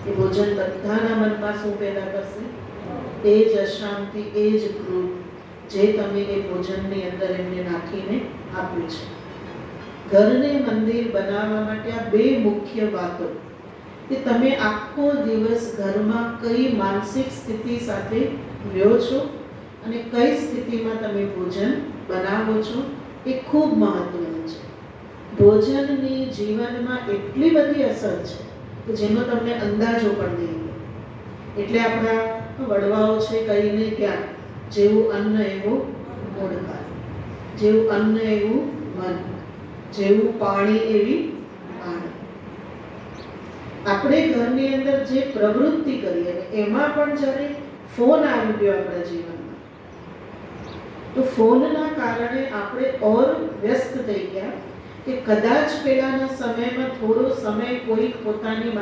એ ભોજન બધાના મનમાં શું પેદા કરશે? એ જ અશાંતિ, એ જ ક્રોધ જે તમે એ ભોજનની અંદર એમને નાખીને આપ્યું છે. ઘરને મંદિર બનાવવા માટે આ બે મુખ્ય વાતો કે તમે આખો દિવસ ઘરમાં કઈ માનસિક સ્થિતિ સાથે રહ્યો છો અને કઈ સ્થિતિમાં તમે ભોજન બનાવો છો એ ખૂબ મહત્વનું છે. ભોજનની જીવનમાં એટલી બધી અસર છે કે જેનો તમને અંદાજો પણ નહીં હોય. એટલે આપણા વડવાઓ છે કહીને ક્યાં, જેવું અન્ન એવું ઓળખાય, જેવું અન્ન એવું મન, જેવું પાણી એવી વાણી. આપણે ઘરની અંદર જે પ્રવૃત્તિ કરીએ એમાં પણ જ્યારે ફોન આવી ગયો આપણા જીવનમાં, તો ફોનના કારણે આપણે ઓર વ્યસ્ત થઈ ગયા કે કદાચ પહેલાના સમયમાં થોડો સમય કોઈ પોતાની